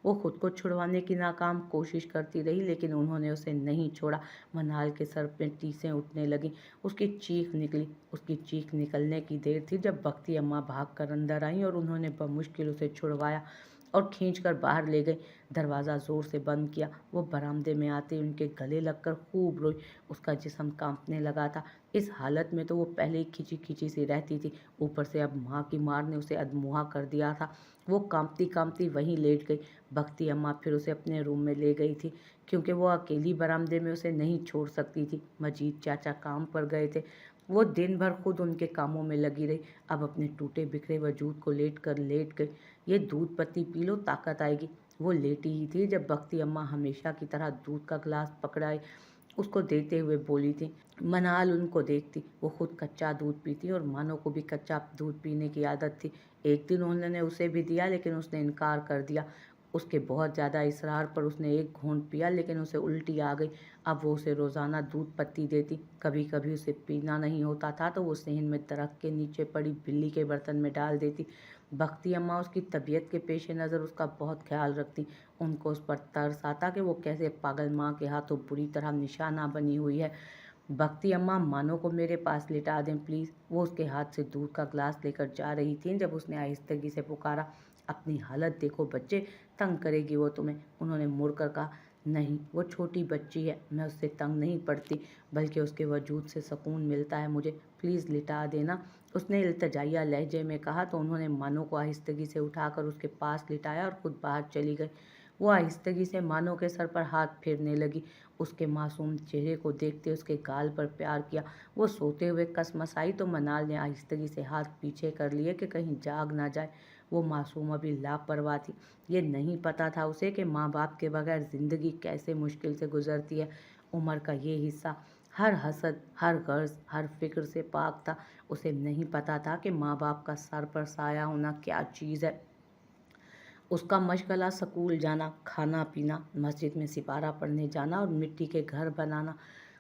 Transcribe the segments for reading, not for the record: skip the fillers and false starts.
वो खुद को छुड़वाने की नाकाम कोशिश करती रही, लेकिन उन्होंने उसे नहीं छोड़ा। मनाल के सर पे टीसें उठने लगीं। उसकी चीख निकली। उसकी चीख निकलने की देर थी जब बख्ती अम्मा भाग कर अंदर आईं और उन्होंने बमुश्किल उसे छुड़वाया और खींचकर बाहर ले गई। दरवाज़ा ज़ोर से बंद किया। वो बरामदे में आते ही उनके गले लगकर खूब रोई। उसका जिस्म कांपने लगा था। इस हालत में तो वो पहले ही खिंची खिंची सी रहती थी, ऊपर से अब माँ की मार ने उसे अधमुआ कर दिया था। वो कांपती कांपती वहीं लेट गई। बख्ती अम्मा फिर उसे अपने रूम में ले गई थी, क्योंकि वो अकेली बरामदे में उसे नहीं छोड़ सकती थी। मजीद चाचा काम पर गए थे। वो दिन भर खुद उनके कामों में लगी रही। अब अपने टूटे बिखरे वजूद को लेट गई। ये दूध पत्ती पी लो, ताकत आएगी। वो लेटी ही थी जब बख्ती अम्मा हमेशा की तरह दूध का गिलास पकड़ाए उसको देते हुए बोली थी। मनाल उनको देखती। वो खुद कच्चा दूध पीती और मानो को भी कच्चा दूध पीने की आदत थी। एक दिन उन्होंने उसे भी दिया, लेकिन उसने इनकार कर दिया। उसके बहुत ज़्यादा इसरार पर उसने एक घूंट पिया, लेकिन उसे उल्टी आ गई। अब वो उसे रोज़ाना दूध पत्ती देती। कभी कभी उसे पीना नहीं होता था तो वो सेहन में दरख्त के नीचे पड़ी बिल्ली के बर्तन में डाल देती। बख्ती अम्मा उसकी तबीयत के पेश नज़र उसका बहुत ख्याल रखती। उनको उस पर तरस आता कि वो कैसे पागल माँ के हाथों बुरी तरह निशाना बनी हुई है। बख्ती अम्मा, मानो को मेरे पास लिटा दें प्लीज़। वो उसके हाथ से दूध का ग्लास लेकर जा रही थी जब उसने आहिस्तगी से पुकारा, अपनी हालत देखो बच्चे, तंग करेगी वो तुम्हें। उन्होंने मुड़कर कहा, नहीं, वो छोटी बच्ची है, मैं उससे तंग नहीं पड़ती, बल्कि उसके वजूद से सुकून मिलता है मुझे। प्लीज़ लिटा देना, उसने इल्तजाइया लहजे में कहा। तो उन्होंने मानो को आहिस्तगी से उठाकर उसके पास लिटाया और खुद बाहर चली गई। वो आहिस्तगी से मानो के सर पर हाथ फेरने लगी। उसके मासूम चेहरे को देखते उसके गाल पर प्यार किया। वो सोते हुए कसमसाई तो मनाल ने आहिस्तगी से हाथ पीछे कर लिए कि कहीं जाग ना जाए। वो मासूम अभी लापरवाह थी। ये नहीं पता था उसे कि माँ बाप के बगैर ज़िंदगी कैसे मुश्किल से गुजरती है। उम्र का ये हिस्सा हर हसद, हर गर्ज, हर फिक्र से पाक था। उसे नहीं पता था कि माँ बाप का सर पर साया होना क्या चीज़ है। उसका मशगला स्कूल जाना, खाना पीना, मस्जिद में सिपारा पढ़ने जाना और मिट्टी के घर बनाना,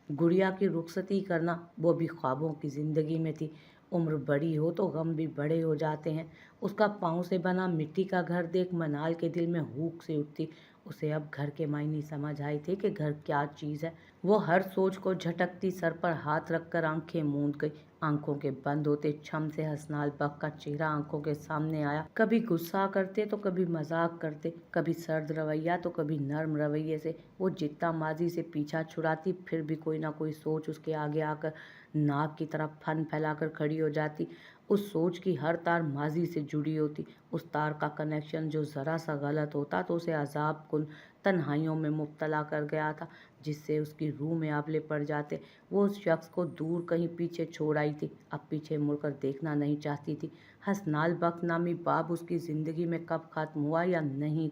गुड़िया की रुखसती करना, वो भी ख्वाबों की ज़िंदगी में थी। उम्र बड़ी हो तो गम भी बड़े हो जाते हैं। उसका पाँव से बना मिट्टी का घर देख मनाल के दिल में हुक से उठती। उसे अब घर के मायने समझ आए थे कि घर क्या चीज़ है। वो हर सोच को झटकती सर पर हाथ रखकर आंखें मूंद गई। आंखों के बंद होते छम से हसनाल बक का चेहरा आंखों के सामने आया। कभी गुस्सा करते तो कभी मजाक करते, कभी सर्द रवैया तो कभी नर्म रवैये से। वो जितना माजी से पीछा छुड़ाती, फिर भी कोई ना कोई सोच उसके आगे आकर नाक की तरफ फन फैलाकर खड़ी हो जाती। उस सोच की हर तार माजी से जुड़ी होती। उस तार का कनेक्शन जो ज़रा सा गलत होता तो उसे अजाब कुन तन्हाइयों में मुब्तला कर गया था, जिससे उसकी रूह में आबले पड़ जाते। वो उस शख्स को दूर कहीं पीछे छोड़ आई थी, अब पीछे मुड़कर देखना नहीं चाहती थी। हसनाल बख्त नामी बाब उसकी ज़िंदगी में कब ख़त्म हुआ या नहीं,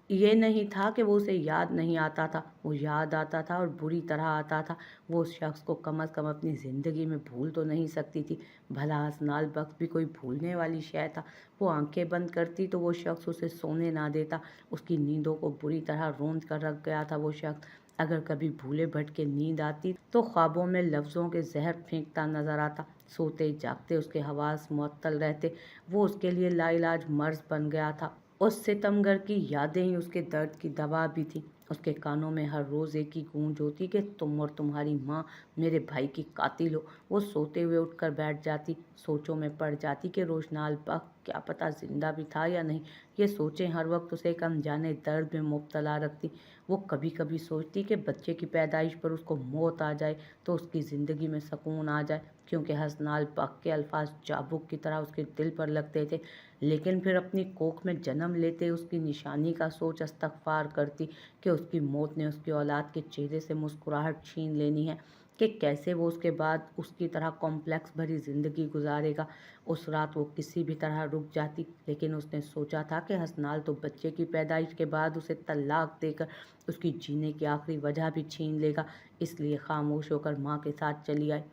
ये नहीं था कि वो उसे याद नहीं आता था, वो याद आता था और बुरी तरह आता था। वो उस शख्स को कम अज़ कम अपनी ज़िंदगी में भूल तो नहीं सकती थी। भला हसनाल बख्त भी कोई भूलने वाली शय था। वो आंखें बंद करती तो वो शख्स उसे सोने ना देता। उसकी नींदों को बुरी तरह रौंद कर रख गया था वो शख्स। अगर कभी भूले भटके नींद आती तो ख्वाबों में लफ्ज़ों के जहर फेंकता नजर आता। सोते जागते उसके हवास मुअत्तल रहते। वो उसके लिए लाइलाज मर्ज बन गया था। उस सितमगर की यादें ही उसके दर्द की दवा भी थी। उसके कानों में हर रोज़ एक ही गूंज होती कि तुम और तुम्हारी माँ मेरे भाई की कातिल हो। वो सोते हुए उठकर बैठ जाती, सोचों में पड़ जाती कि रोशनाल बख्त क्या पता जिंदा भी था या नहीं। ये सोचें हर वक्त उसे एक अनजाने दर्द में मुब्तला रखती। वो कभी कभी सोचती कि बच्चे की पैदाइश पर उसको मौत आ जाए तो उसकी ज़िंदगी में सुकून आ जाए, क्योंकि हसनाल बख्त के अल्फाज चाबुक की तरह उसके दिल पर लगते थे। लेकिन फिर अपनी कोख में जन्म लेते उसकी निशानी का सोच इस्तग़फ़ार करती कि उसकी मौत ने उसकी औलाद के चेहरे से मुस्कुराहट छीन लेनी है, कि कैसे वो उसके बाद उसकी तरह कॉम्प्लेक्स भरी ज़िंदगी गुजारेगा। उस रात वो किसी भी तरह रुक जाती, लेकिन उसने सोचा था कि हसनाल तो बच्चे की पैदाइश के बाद उसे तलाक देकर उसकी जीने की आखिरी वजह भी छीन लेगा। इसलिए खामोश होकर माँ के साथ चली आई।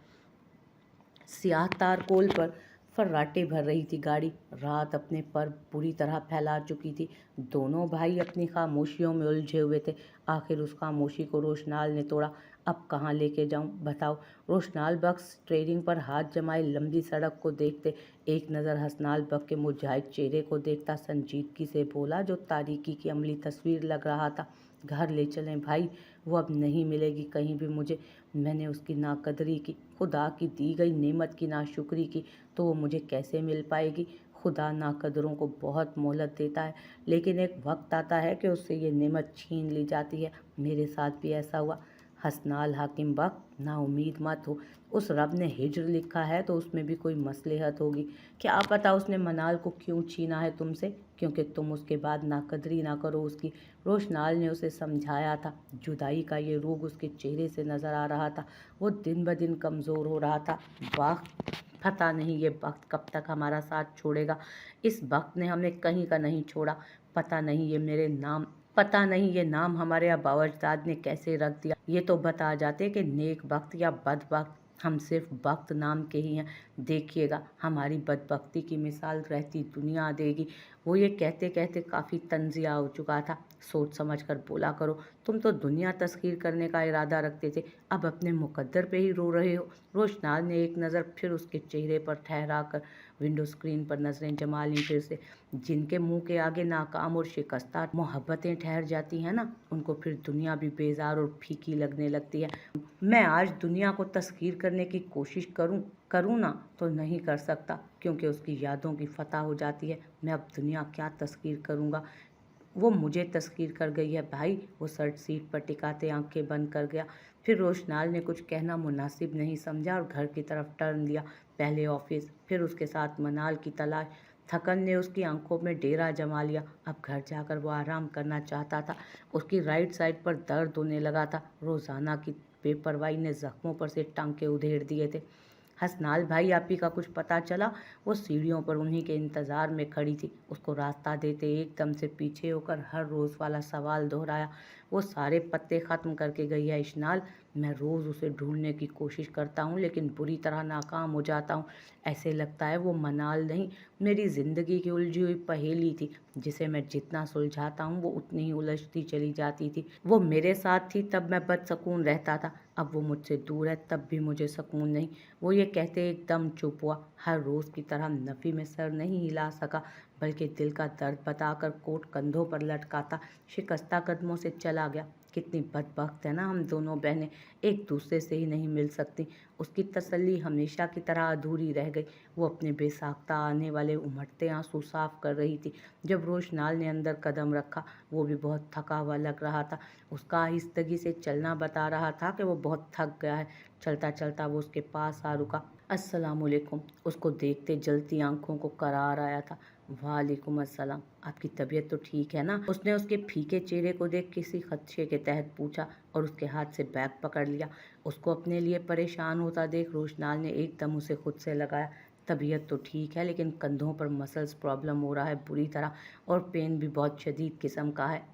स्याह तारकोल पर फर्राटे भर रही थी गाड़ी। रात अपने पर बुरी तरह फैला चुकी थी। दोनों भाई अपनी खामोशियों में उलझे हुए थे। आखिर उस खामोशी को रोशनाल ने तोड़ा। अब कहाँ लेके जाऊं बताओ। रोशनाल बख्श स्टीयरिंग पर हाथ जमाए लंबी सड़क को देखते, एक नज़र हसनाल बख्श के मुरझाए चेहरे को देखता संजीदगी से बोला, जो तारीकी की अमली तस्वीर लग रहा था, घर ले चलें भाई, वो अब नहीं मिलेगी कहीं भी मुझे। मैंने उसकी नाकदरी की, खुदा की दी गई नेमत की नाशुक्री की, तो वो मुझे कैसे मिल पाएगी। खुदा नाकदरों को बहुत मोहलत देता है, लेकिन एक वक्त आता है कि उससे ये नेमत छीन ली जाती है। मेरे साथ भी ऐसा हुआ। हसनाल हाकिम बख्श, ना उम्मीद मत हो। उस रब ने हिज्र लिखा है तो उसमें भी कोई मसलहत होगी। क्या पता उसने मनाल को क्यों छीना है तुमसे, क्योंकि तुम उसके बाद नाकदरी ना करो उसकी। रोशनाल ने उसे समझाया था। जुदाई का ये रोग उसके चेहरे से नजर आ रहा था। वो दिन ब दिन कमज़ोर हो रहा था। वक्त, पता नहीं ये वक्त कब तक हमारा साथ छोड़ेगा। इस वक्त ने हमें कहीं का नहीं छोड़ा। पता नहीं ये नाम हमारे आबा अजदाद ने कैसे रख दिया। ये तो बता जाते कि नेक वक्त या बद वक्त, हम सिर्फ वक्त नाम के ही हैं। देखिएगा हमारी बदबख्ती की मिसाल रहती दुनिया देगी। वो ये कहते कहते काफ़ी तंजिया हो चुका था। सोच समझ कर बोला करो, तुम तो दुनिया तस्खीर करने का इरादा रखते थे, अब अपने मुकद्दर पे ही रो रहे हो। रोशनाल ने एक नज़र फिर उसके चेहरे पर ठहरा कर विंडो स्क्रीन पर नजरें जमा लीं फिर से। जिनके मुंह के आगे नाकाम और शिकस्ता मोहब्बतें ठहर जाती हैं ना, उनको फिर दुनिया भी बेजार और फीकी लगने लगती है। मैं आज दुनिया को तस्खीर करने की कोशिश करूँ ना तो नहीं कर सकता, क्योंकि उसकी यादों की फतह हो जाती है। मैं अब दुनिया क्या तस्खीर करूँगा, वो मुझे तस्खीर कर गई है भाई। वो शर्ट सीट पर टिकाते आंखें बंद कर गया। फिर रोशनाल ने कुछ कहना मुनासिब नहीं समझा और घर की तरफ टर्न लिया। पहले ऑफिस, फिर उसके साथ मनाल की तलाश। थकन ने उसकी आंखों में डेरा जमा लिया। अब घर जाकर वो आराम करना चाहता था। उसकी राइट साइड पर दर्द होने लगा था। रोजाना की बेपरवाही ने जख्मों पर से टांके उधेड़ दिए थे। हसनाल भाई आप ही का कुछ पता चला। वो सीढ़ियों पर उन्हीं के इंतज़ार में खड़ी थी। उसको रास्ता देते एकदम से पीछे होकर हर रोज़ वाला सवाल दोहराया। वो सारे पत्ते ख़त्म करके गई है इशनाल। मैं रोज़ उसे ढूंढने की कोशिश करता हूँ, लेकिन बुरी तरह नाकाम हो जाता हूँ। ऐसे लगता है वो मनाल नहीं, मेरी ज़िंदगी की उलझी हुई पहेली थी, जिसे मैं जितना सुलझाता हूँ वो उतनी ही उलझती चली जाती थी। वो मेरे साथ थी तब मैं बदसकून रहता था, अब वो मुझसे दूर है तब भी मुझे सुकून नहीं। वो ये कहते एकदम चुप हुआ। हर रोज़ की तरह नफ़ी में सर नहीं हिला सका, बल्कि दिल का दर्द बताकर कोट कंधों पर लटकाता शिकस्ता कदमों से चला गया। कितनी बदबख्त है ना हम दोनों बहनें, एक दूसरे से ही नहीं मिल सकती। उसकी तसल्ली हमेशा की तरह अधूरी रह गई। वो अपने बेसाख्ता आने वाले उमड़ते आंसू साफ कर रही थी जब रोशनाल ने अंदर कदम रखा। वो भी बहुत थका हुआ लग रहा था। उसका आहिस्तगी से चलना बता रहा था कि वो बहुत थक गया है। चलता चलता वो उसके पास आ रुका। अस्सलामुअलैकुम। उसको देखते जलती आंखों को करार आया था। वालेकुम अस्सलाम, आपकी तबीयत तो ठीक है ना? उसने उसके फीके चेहरे को देख किसी खदशे के तहत पूछा और उसके हाथ से बैग पकड़ लिया। उसको अपने लिए परेशान होता देख रोशनाल ने एकदम उसे खुद से लगाया। तबीयत तो ठीक है, लेकिन कंधों पर मसल्स प्रॉब्लम हो रहा है बुरी तरह, और पेन भी बहुत शदीद किस्म का है।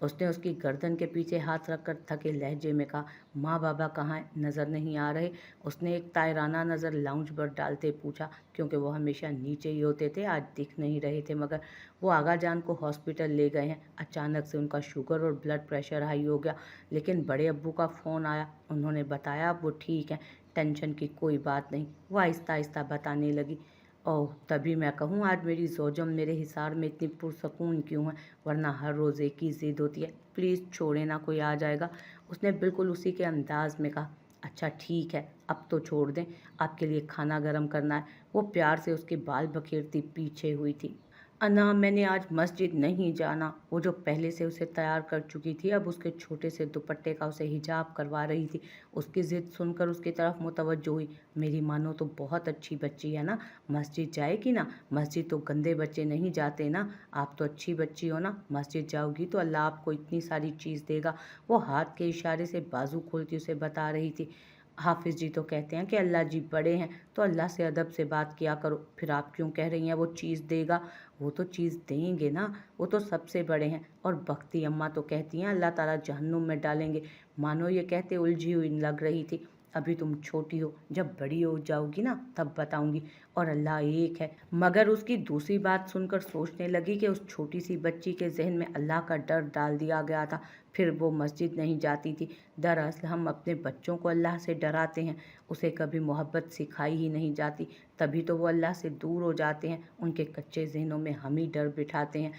उसने उसकी गर्दन के पीछे हाथ रखकर थके लहजे में कहा, माँ बाबा कहाँ हैं? नज़र नहीं आ रहे? उसने एक तायराना नज़र लाउंज पर डालते पूछा, क्योंकि वो हमेशा नीचे ही होते थे, आज दिख नहीं रहे थे। मगर वो आगा जान को हॉस्पिटल ले गए हैं। अचानक से उनका शुगर और ब्लड प्रेशर हाई हो गया, लेकिन बड़े अब्बू का फ़ोन आया। उन्होंने बताया अब वो ठीक है, टेंशन की कोई बात नहीं। वो आहिस्ता आहिस्ता बताने लगी, ओह तभी मैं कहूँ आज मेरी जोजम मेरे हिसार में इतनी पुरसकून क्यों है, वरना हर रोज़ एक ही ज़िद होती है, प्लीज़ छोड़े ना, कोई आ जाएगा। उसने बिल्कुल उसी के अंदाज में कहा, अच्छा ठीक है अब तो छोड़ दें, आपके लिए खाना गर्म करना है। वो प्यार से उसके बाल बखेरती पीछे हुई थी। अना मैंने आज मस्जिद नहीं जाना। वो जो पहले से उसे तैयार कर चुकी थी, अब उसके छोटे से दुपट्टे का उसे हिजाब करवा रही थी। उसकी ज़िद सुनकर उसकी तरफ मुतवज्जो हुई। मेरी मानो तो बहुत अच्छी बच्ची है ना, मस्जिद जाएगी ना? मस्जिद तो गंदे बच्चे नहीं जाते ना, आप तो अच्छी बच्ची हो ना, मस्जिद जाओगी तो अल्लाह आपको इतनी सारी चीज़ देगा। वो हाथ के इशारे से बाजू खोलती उसे बता रही थी। हाफिज़ जी तो कहते हैं कि अल्लाह जी बड़े हैं, तो अल्लाह से अदब से बात किया करो। फिर आप क्यों कह रही हैं वो चीज़ देगा? वो तो चीज़ देंगे ना, वो तो सबसे बड़े हैं। और बख्ती अम्मा तो कहती हैं अल्लाह ताला जहन्नुम में डालेंगे। मानो ये कहते उलझी हुई लग रही थी। अभी तुम छोटी हो, जब बड़ी हो जाओगी ना तब बताऊंगी, और अल्लाह एक है। मगर उसकी दूसरी बात सुनकर सोचने लगी कि उस छोटी सी बच्ची के जहन में अल्लाह का डर डाल दिया गया था, फिर वो मस्जिद नहीं जाती थी। दरअसल हम अपने बच्चों को अल्लाह से डराते हैं, उसे कभी मोहब्बत सिखाई ही नहीं जाती, तभी तो वो अल्लाह से दूर हो जाते हैं। उनके कच्चे जहनों में हम ही डर बिठाते हैं,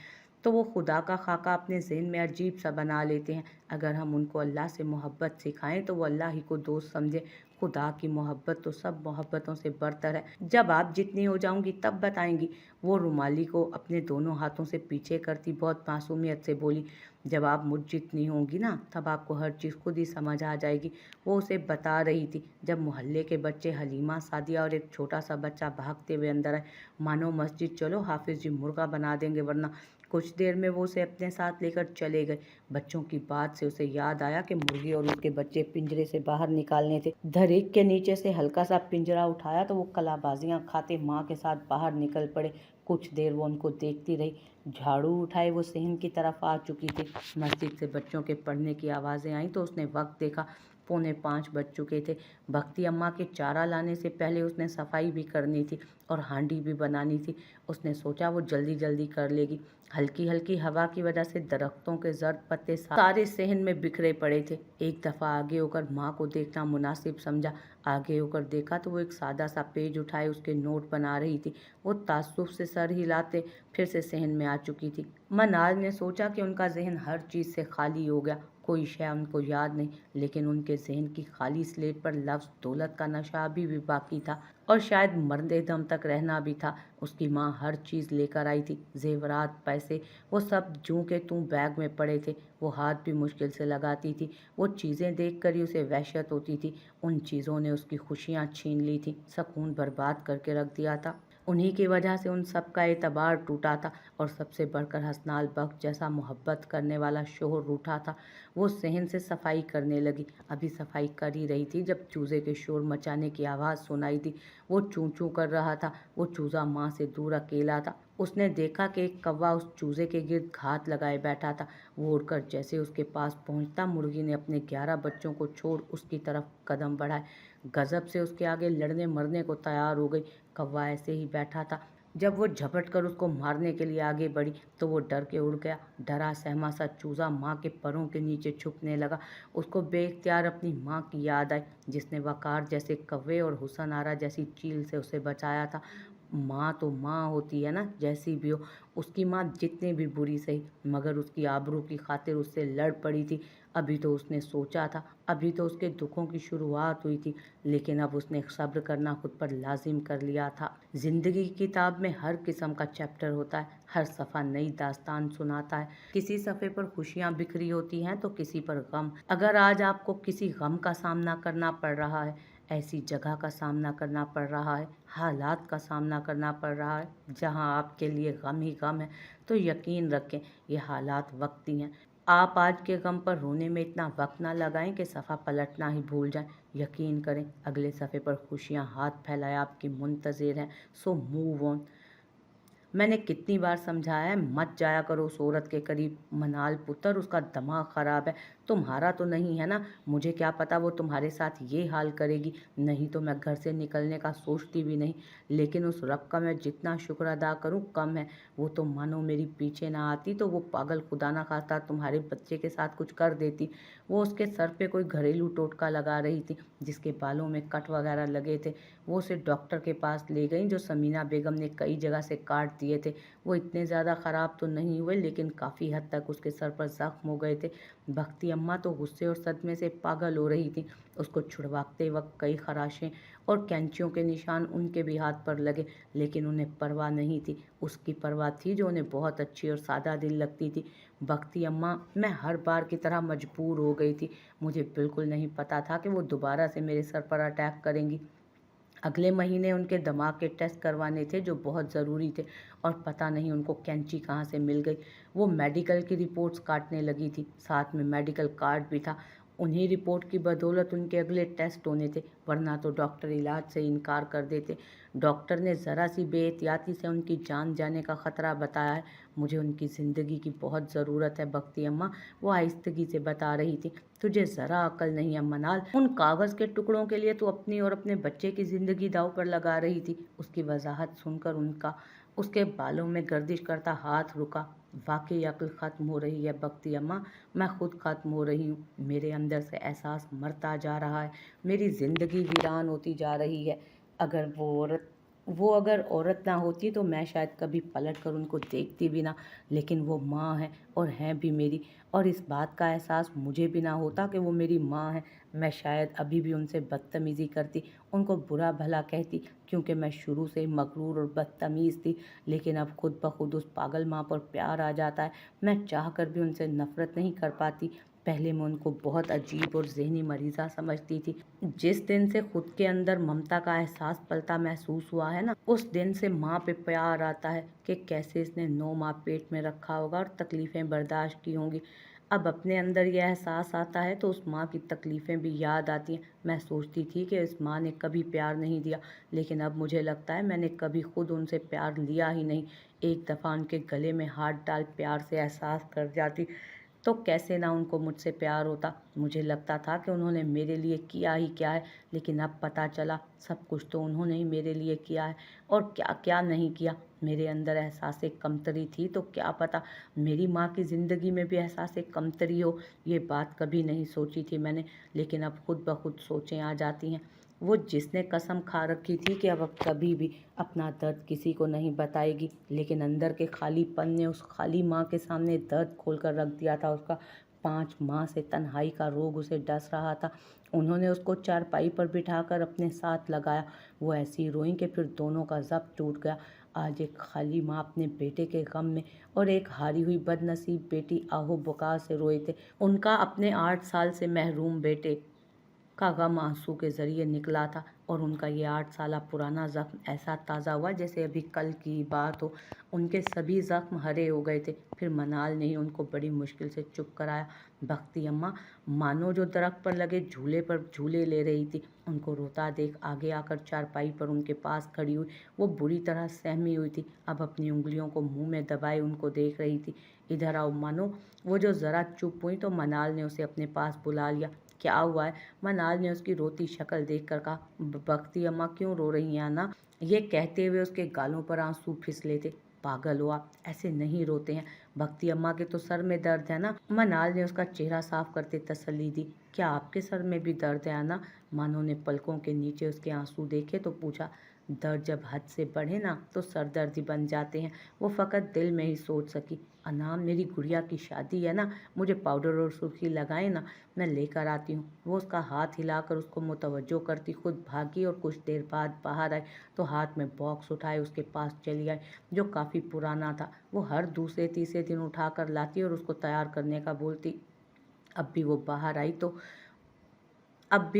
तो वो खुदा का खाका अपने जहन में अजीब सा बना लेते हैं। अगर हम उनको अल्लाह से मोहब्बत सिखाएं तो वो अल्लाह ही को दोस्त समझे। खुदा की मोहब्बत तो सब मोहब्बतों से बरतर है। जब आप जितनी हो जाऊंगी तब बताएंगी। वो रुमाली को अपने दोनों हाथों से पीछे करती बहुत मासूमियत से बोली, जब आप मुझ जितनी होंगी ना तब आपको हर चीज़ खुद ही समझ आ जाएगी। वो उसे बता रही थी, जब मोहल्ले के बच्चे हलीमा, सादिया और एक छोटा सा बच्चा भागते हुए अंदर आए। मानो मस्जिद चलो, हाफिज जी मुर्गा बना देंगे वरना। कुछ देर में वो उसे अपने साथ लेकर चले गए। बच्चों की बात से उसे याद आया कि मुर्गी और उसके बच्चे पिंजरे से बाहर निकालने थे। धरेक के नीचे से हल्का सा पिंजरा उठाया तो वो कलाबाजियां खाते माँ के साथ बाहर निकल पड़े। कुछ देर वो उनको देखती रही। झाड़ू उठाए वो सहन की तरफ आ चुकी थी। मस्जिद से बच्चों के पढ़ने की आवाज़ें आईं तो उसने वक्त देखा, 4:45 बज चुके थे। भक्ति अम्मा के चारा लाने से पहले उसने सफाई भी करनी थी और हांडी भी बनानी थी। उसने सोचा वो जल्दी जल्दी कर लेगी। हल्की हल्की हवा की वजह से दरख्तों के जर्द पत्ते सारे सहन में बिखरे पड़े थे। एक दफ़ा आगे होकर माँ को देखना मुनासिब समझा। आगे होकर देखा तो वो एक सादा सा पेज उठाए उसके नोट बना रही थी। वो ताज्जुब से सर हिलाते फिर से सहन में आ चुकी थी। मनाज ने सोचा कि उनका जहन हर चीज़ से खाली हो गया, कोई शय उनको याद नहीं, लेकिन उनके जहन की खाली स्लेट पर लफ्ज़ दौलत का नशा अभी भी बाकी था, और शायद मरते दम तक रहना भी था। उसकी माँ हर चीज़ लेकर आई थी, जेवरात, पैसे, वो सब जूं के तूं बैग में पड़े थे। वो हाथ भी मुश्किल से लगाती थी। वो चीज़ें देख कर ही उसे वहशत होती थी। उन चीज़ों ने उसकी खुशियाँ छीन ली थी, सुकून बर्बाद करके रख दिया था। उन्हीं की वजह से उन सब का एतबार टूटा था, और सबसे बढ़कर हसनाल बख्श जैसा मोहब्बत करने वाला शोहर रूठा था। वो सहन से सफाई करने लगी। अभी सफाई कर ही रही थी जब चूज़े के शोर मचाने की आवाज़ सुनाई दी। वो चूं चूं कर रहा था। वो चूज़ा माँ से दूर अकेला था। उसने देखा कि एक कौवा उस चूज़े के गिर्द घात लगाए बैठा था। वो उड़कर जैसे उसके पास पहुंचता, मुर्गी ने अपने 11 बच्चों को छोड़ उसकी तरफ कदम बढ़ाए। गजब से उसके आगे लड़ने मरने को तैयार हो गई। कौवा ऐसे ही बैठा था। जब वो झपट कर उसको मारने के लिए आगे बढ़ी तो वो डर के उड़ गया। डरा सहमा सा चूज़ा माँ के पैरों के नीचे छुपने लगा। उसको बेइख्तियार अपनी माँ की याद आई, जिसने वकार जैसे कौवे और हुसन आरा जैसी चील से उसे बचाया था। माँ तो माँ होती है ना, जैसी भी हो। उसकी माँ जितनी भी बुरी सही, मगर उसकी आबरू की खातिर उससे लड़ पड़ी थी। अभी तो उसने सोचा था, अभी तो उसके दुखों की शुरुआत हुई थी, लेकिन अब उसने सब्र करना खुद पर लाजिम कर लिया था। जिंदगी की किताब में हर किस्म का चैप्टर होता है, हर सफ़ा नई दास्तान सुनाता है। किसी सफ़े पर खुशियाँ बिखरी होती हैं तो किसी पर गम। अगर आज आपको किसी गम का सामना करना पड़ रहा है, ऐसी जगह का सामना करना पड़ रहा है, हालात का सामना करना पड़ रहा है जहां आपके लिए गम ही गम है, तो यकीन रखें ये हालात वक्ती हैं। आप आज के गम पर रोने में इतना वक्त ना लगाएं कि सफ़ा पलटना ही भूल जाएं। यकीन करें अगले सफ़े पर खुशियां हाथ फैलाए आपकी मुंतज़िर हैं। So move on. मैंने कितनी बार समझाया है, मत जाया करो उस औरत के करीब। मनाल पुत्र, उसका दिमाग ख़राब है, तुम्हारा तो नहीं है ना। मुझे क्या पता वो तुम्हारे साथ ये हाल करेगी, नहीं तो मैं घर से निकलने का सोचती भी नहीं। लेकिन उस रब का मैं जितना शुक्र अदा करूं कम है। वो तो मानो मेरी पीछे ना आती तो वो पागल खुदा ना खास्ता तुम्हारे बच्चे के साथ कुछ कर देती। वो उसके सर पे कोई घरेलू टोटका लगा रही थी, जिसके बालों में कट वगैरह लगे थे। वो उसे डॉक्टर के पास ले गई, जो समीना बेगम ने कई जगह से काट दिए थे। वो इतने ज़्यादा ख़राब तो नहीं हुए, लेकिन काफ़ी हद तक उसके सर पर ज़ख्म हो गए थे। भक्ति अम्मा तो गुस्से और सदमे से पागल हो रही थी। उसको छुड़वाते वक्त कई खराशें और कैंचियों के निशान उनके भी हाथ पर लगे, लेकिन उन्हें परवाह नहीं थी। उसकी परवाह थी जो उन्हें बहुत अच्छी और सादा दिल लगती थी। भक्ति अम्मा, मैं हर बार की तरह मजबूर हो गई थी। मुझे बिल्कुल नहीं पता था कि वो दोबारा से मेरे सर पर अटैक करेंगी। अगले महीने उनके दिमाग के टेस्ट करवाने थे जो बहुत ज़रूरी थे, और पता नहीं उनको कैंची कहाँ से मिल गई। वो मेडिकल की रिपोर्ट्स काटने लगी थी, साथ में मेडिकल कार्ड भी था। उन्हीं रिपोर्ट की बदौलत उनके अगले टेस्ट होने थे, वरना तो डॉक्टर इलाज से इनकार कर देते। डॉक्टर ने ज़रा सी बेहतियाती से उनकी जान जाने का ख़तरा बताया है। मुझे उनकी ज़िंदगी की बहुत ज़रूरत है बख्ती अम्मा, वो आहिस्तगी से बता रही थी। तुझे ज़रा अकल नहीं है मनाल, उन कागज़ के टुकड़ों के लिए तू अपनी और अपने बच्चे की ज़िंदगी दांव पर लगा रही थी। उसकी वजाहत सुनकर उसके बालों में गर्दिश करता हाथ रुका। वाकई अक्ल ख़त्म हो रही है बख्ती अम्मा, मैं खुद ख़त्म हो रही हूँ। मेरे अंदर से एहसास मरता जा रहा है, मेरी ज़िंदगी वीरान होती जा रही है। अगर वो अगर औरत ना होती तो मैं शायद कभी पलट कर उनको देखती भी ना, लेकिन वो माँ है और हैं भी मेरी। और इस बात का एहसास मुझे भी ना होता कि वो मेरी माँ है, मैं शायद अभी भी उनसे बदतमीज़ी करती, उनको बुरा भला कहती, क्योंकि मैं शुरू से ही मगरूर और बदतमीज़ थी। लेकिन अब खुद ब खुद उस पागल माँ पर प्यार आ जाता है। मैं चाह कर भी उनसे नफ़रत नहीं कर पाती। पहले मैं उनको बहुत अजीब और ज़हनी मरीज़ा समझती थी। जिस दिन से खुद के अंदर ममता का एहसास पलता महसूस हुआ है ना, उस दिन से माँ पे प्यार आता है कि कैसे इसने 9 माह पेट में रखा होगा और तकलीफ़ें बर्दाश्त की होंगी। अब अपने अंदर यह एहसास आता है तो उस माँ की तकलीफ़ें भी याद आती हैं। मैं सोचती थी कि इस माँ ने कभी प्यार नहीं दिया, लेकिन अब मुझे लगता है मैंने कभी खुद उनसे प्यार लिया ही नहीं। एक दफ़ा उनके गले में हाथ डाल प्यार से एहसास कर जाती तो कैसे ना उनको मुझसे प्यार होता। मुझे लगता था कि उन्होंने मेरे लिए किया ही क्या है, लेकिन अब पता चला सब कुछ तो उन्होंने ही मेरे लिए किया है, और क्या क्या नहीं किया। मेरे अंदर एहसास कमतरी थी तो क्या पता मेरी माँ की ज़िंदगी में भी एहसास कमतरी हो। ये बात कभी नहीं सोची थी मैंने, लेकिन अब खुद ब खुद सोचें आ जाती हैं। वो जिसने कसम खा रखी थी कि अब कभी भी अपना दर्द किसी को नहीं बताएगी, लेकिन अंदर के खालीपन ने उस खाली माँ के सामने दर्द खोल कर रख दिया था। उसका 5 माह से तन्हाई का रोग उसे डस रहा था। उन्होंने उसको चारपाई पर बिठाकर अपने साथ लगाया। वो ऐसी रोईं कि फिर दोनों का ज़ब्त टूट गया। आज एक खाली माँ अपने बेटे के गम में और एक हारी हुई बदनसीब बेटी आहो बुका से रोए थे। उनका अपने 8 साल से महरूम बेटे का गम आंसू के ज़रिए निकला था, और उनका ये 8 साल पुराना ज़ख्म ऐसा ताज़ा हुआ जैसे अभी कल की बात हो। उनके सभी ज़ख्म हरे हो गए थे। फिर मनाल ने ही उनको बड़ी मुश्किल से चुप कराया। बख्ती अम्मा मानो जो दरख्त पर लगे झूले पर झूले ले रही थी। उनको रोता देख आगे आकर चारपाई पर उनके पास खड़ी हुई। वो बुरी तरह सहमी हुई थी। अब अपनी उंगलियों को मुंह में दबाए उनको देख रही थी। इधर आओ मानो। वो जो ज़रा चुप हुई तो मनाल ने उसे अपने पास बुला लिया। क्या हुआ है? मनाल ने उसकी रोती शक्ल देखकर कहा। बख्ती अम्मा क्यों रो रही हैं ना? ये कहते हुए उसके गालों पर आंसू फिसले थे। पागल हो आप, ऐसे नहीं रोते हैं। बख्ती अम्मा के तो सर में दर्द है ना? मनाल ने उसका चेहरा साफ करते तसल्ली दी। क्या आपके सर में भी दर्द है ना? मानो ने पलकों के नीचे उसके आंसू देखे तो पूछा। दर्द जब हद से बढ़े ना तो सरदर्दी बन जाते हैं। वो फ़कत दिल में ही सोच सकी। अनाम मेरी गुड़िया की शादी है ना, मुझे पाउडर और सुर्खी लगाए ना, मैं लेकर आती हूँ। वो उसका हाथ हिलाकर उसको मुतवज्जो करती खुद भागी और कुछ देर बाद बाहर आई तो हाथ में बॉक्स उठाए उसके पास चली आई, जो काफ़ी पुराना था। वो हर दूसरे तीसरे दिन उठा कर लाती और उसको तैयार करने का बोलती। अब भी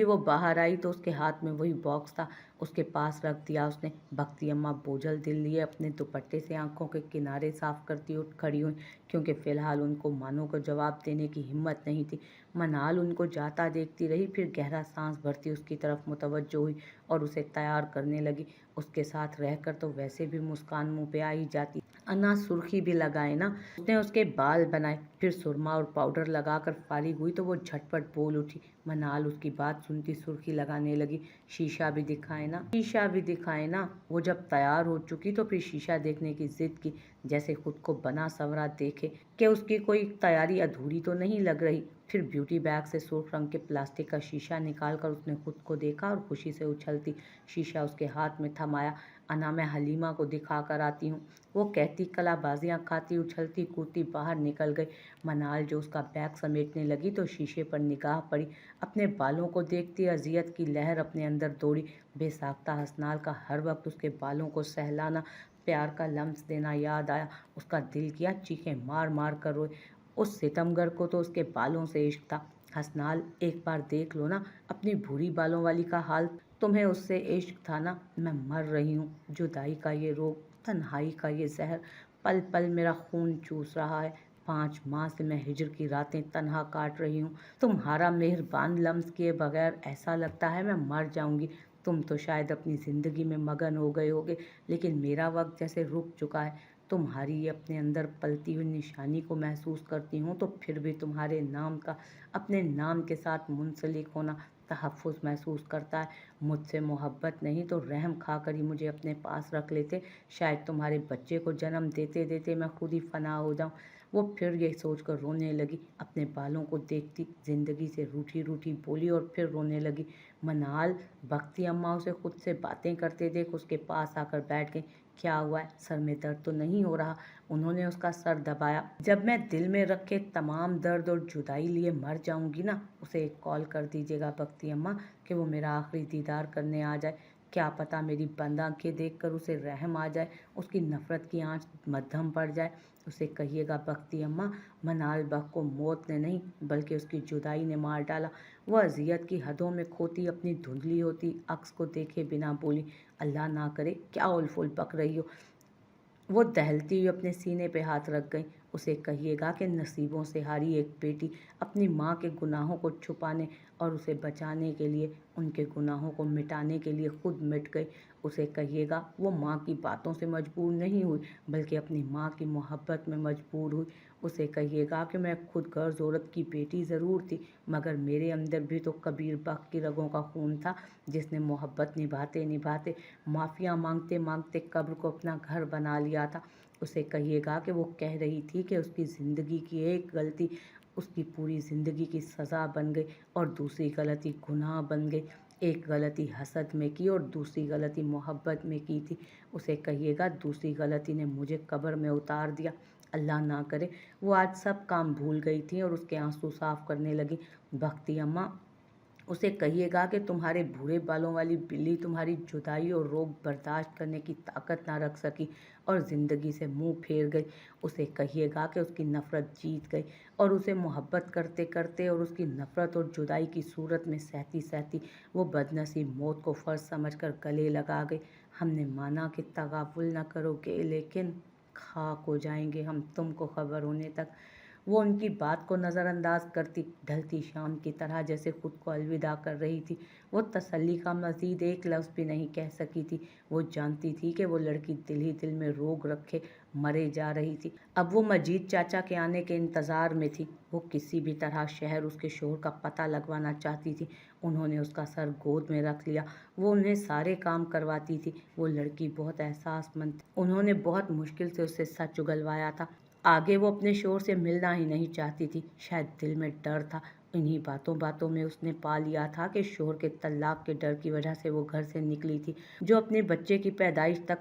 वो बाहर आई तो उसके हाथ में वही बॉक्स था। उसके पास रख दिया उसने। बख्ती अम्मा बोझल दिल लिए अपने दुपट्टे से आंखों के किनारे साफ करती उठ खड़ी हुई, क्योंकि फ़िलहाल उनको मानो को जवाब देने की हिम्मत नहीं थी। मनाल उनको जाता देखती रही, फिर गहरा सांस भरती उसकी तरफ मुतवज्जो हुई और उसे तैयार करने लगी। उसके साथ रहकर तो वैसे भी मुस्कान मुँह पे आ ही जाती। अन्ना सुर्खी भी लगाए ना। उसने उसके बाल बनाए, फिर सुरमा और पाउडर लगाकर फारिग हुई तो वो झटपट बोल उठी। मनाल उसकी बात सुनती सुर्खी लगाने लगी। शीशा भी दिखाए ना, शीशा भी दिखाए ना। वो जब तैयार हो चुकी तो फिर शीशा देखने की जिद की, जैसे खुद को बना सवरा देखे कि उसकी कोई तैयारी अधूरी तो नहीं लग रही। फिर ब्यूटी बैग से सुर्ख रंग के प्लास्टिक का शीशा निकालकर उसने खुद को देखा और खुशी से उछलती शीशा उसके हाथ में थमाया। अना मैं हलीमा को दिखा कर आती हूँ, वो कहती कलाबाजियाँ खाती उछलती कूदती बाहर निकल गई। मनाल जो उसका बैग समेटने लगी तो शीशे पर निगाह पड़ी। अपने बालों को देखती अजियत की लहर अपने अंदर दौड़ी। बेसाख्ता हसनाल का हर वक्त उसके बालों को सहलाना, प्यार का लम्स देना याद आया। उसका दिल किया चीखें मार मार कर रोए। उस सितमगर को तो उसके बालों से इश्क था। हसनाल एक बार देख लो ना अपनी भूरी बालों वाली का हाल, तुम्हें उससे इश्क था ना? मैं मर रही हूँ। जुदाई का ये रोग, तन्हाई का ये जहर, पल पल मेरा खून चूस रहा है। 5 माह से मैं हिजर की रातें तन्हा काट रही हूँ। तुम्हारा मेहरबान लम्स किए बगैर ऐसा लगता है मैं मर जाऊंगी। तुम तो शायद अपनी ज़िंदगी में मगन हो गए होगे, लेकिन मेरा वक्त जैसे रुक चुका है। तुम्हारी अपने अंदर पलती हुई निशानी को महसूस करती हूँ तो फिर भी तुम्हारे नाम का अपने नाम के साथ मुंसलिक होना तहफ़्फ़ुज़ महसूस करता है। मुझसे मोहब्बत नहीं तो रहम खाकर ही मुझे अपने पास रख लेते। शायद तुम्हारे बच्चे को जन्म देते देते मैं खुद ही फना हो जाऊं। वो फिर ये सोचकर रोने लगी। अपने बालों को देखती ज़िंदगी से रूठी रूठी बोली और फिर रोने लगी। मनाल, बख्ती अम्मा उसे खुद से बातें करते देख उसके पास आकर बैठ गई। क्या हुआ है? सर में दर्द तो नहीं हो रहा? उन्होंने उसका सर दबाया। जब मैं दिल में रखे तमाम दर्द और जुदाई लिए मर जाऊंगी ना, उसे एक कॉल कर दीजिएगा बख्ती अम्मा कि वो मेरा आखिरी दीदार करने आ जाए। क्या पता मेरी बंद आंखें देखकर उसे रहम आ जाए, उसकी नफ़रत की आंच मद्धम पड़ जाए। उसे कहिएगा बख्ती अम्मा, मनाल बख को मौत ने नहीं बल्कि उसकी जुदाई ने मार डाला। वह अजियत की हदों में खोती अपनी धुंधली होती अक्स को देखे बिना बोली, अल्लाह ना करे क्या उल-फुल बक रही हो। वो दहलती हुई अपने सीने पे हाथ रख गई। उसे कहिएगा कि नसीबों से हारी एक बेटी अपनी माँ के गुनाहों को छुपाने और उसे बचाने के लिए, उनके गुनाहों को मिटाने के लिए खुद मिट गई। उसे कहिएगा वो माँ की बातों से मजबूर नहीं हुई बल्कि अपनी माँ की मोहब्बत में मजबूर हुई। उसे कहिएगा कि मैं खुद गर्ज औरत की बेटी ज़रूर थी, मगर मेरे अंदर भी तो कबीर बख की रगों का खून था जिसने मोहब्बत निभाते निभाते, माफ़िया मांगते मांगते कब्र को अपना घर बना लिया था। उसे कहिएगा कि वो कह रही थी कि उसकी ज़िंदगी की एक गलती उसकी पूरी ज़िंदगी की सज़ा बन गई और दूसरी गलती गुनाह बन गई। एक गलती हसद में की और दूसरी गलती मोहब्बत में की थी। उसे कहिएगा दूसरी गलती ने मुझे कब्र में उतार दिया। अल्लाह ना करे वो आज सब काम भूल गई थी और उसके आंसू साफ करने लगी। बख्ती अम्मा, उसे कहिएगा कि तुम्हारे भूरे बालों वाली बिल्ली तुम्हारी जुदाई और रोग बर्दाश्त करने की ताकत ना रख सकी और ज़िंदगी से मुंह फेर गई। उसे कहिएगा कि उसकी नफ़रत जीत गई और उसे मोहब्बत करते करते और उसकी नफ़रत और जुदाई की सूरत में सहती सहती वो बदनसीब मौत को फ़र्ज समझकर गले लगा गई। हमने माना कि तगाफुल न करोगे, लेकिन खाक हो जाएंगे हम तुमको खबर होने तक। वो उनकी बात को नज़रअंदाज करती, ढलती शाम की तरह जैसे खुद को अलविदा कर रही थी। वो तसल्ली का मज़ीद एक लफ्ज़ भी नहीं कह सकी थी। वो जानती थी कि वो लड़की दिल ही दिल में रोग रखे मरे जा रही थी। अब वो मजीद चाचा के आने के इंतज़ार में थी। वो किसी भी तरह शहर उसके शोहर का पता लगवाना चाहती थी। उन्होंने उसका सर गोद में रख लिया। वो उन्हें सारे काम करवाती थी। वो लड़की बहुत एहसासमंद थी। उन्होंने बहुत मुश्किल से उससे सच उगलवाया था। आगे वो अपने शोहर से मिलना ही नहीं चाहती थी। शायद दिल में डर था। इन्हीं बातों बातों में उसने पा लिया था कि शोहर के तलाक के डर की वजह से वो घर से निकली थी, जो अपने बच्चे की पैदाइश तक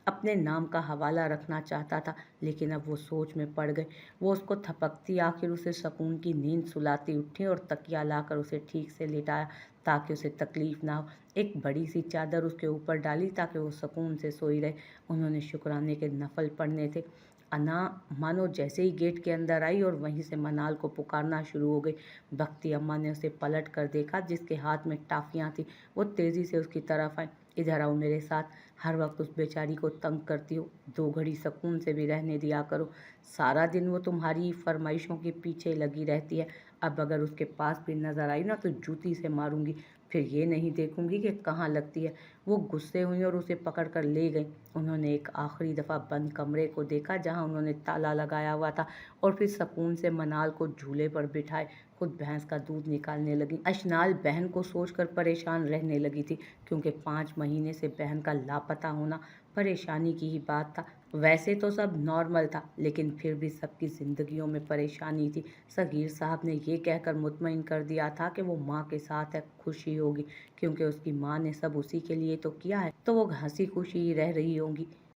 अपने नाम का हवाला रखना चाहता था। लेकिन अब वो सोच में पड़ गई। वो उसको थपकती आखिर उसे सुकून की नींद सुलाती उठी और तकिया लाकर उसे ठीक से लिटाया ताकि उसे तकलीफ ना हो। एक बड़ी सी चादर उसके ऊपर डाली ताकि वो सुकून से सोई रहे। उन्होंने शुक्राने के नफल पढ़ने थे। अना मानो जैसे ही गेट के अंदर आई और वहीं से मनाल को पुकारना शुरू हो गई। बख्ती अम्मा ने उसे पलट कर देखा जिसके हाथ में टाफियाँ थी। वो तेज़ी से उसकी तरफ आई। इधर आओ मेरे साथ, हर वक्त उस बेचारी को तंग करती हो, 2 घड़ी सुकून से भी रहने दिया करो। सारा दिन वो तुम्हारी फरमाइशों के पीछे लगी रहती है। अब अगर उसके पास भी नज़र आई ना तो जूती से मारूंगी, फिर ये नहीं देखूंगी कि कहाँ लगती है। वो गुस्से हुई और उसे पकड़ कर ले गई। उन्होंने एक आखिरी दफ़ा बंद कमरे को देखा जहाँ उन्होंने ताला लगाया हुआ था और फिर सुकून से मनाल को झूले पर बिठाए खुद भैंस का दूध निकालने लगी। अशनाल बहन को सोचकर परेशान रहने लगी थी, क्योंकि 5 महीने से बहन का लापता होना परेशानी की ही बात था। वैसे तो सब नॉर्मल था, लेकिन फिर भी सबकी ज़िंदगियों में परेशानी थी। सगीर साहब ने ये कहकर मुतमईन कर दिया था कि वो माँ के साथ है, खुशी होगी, क्योंकि उसकी माँ ने सब उसी के लिए तो किया है, तो वो हंसी खुशी ही रह रही होंगी।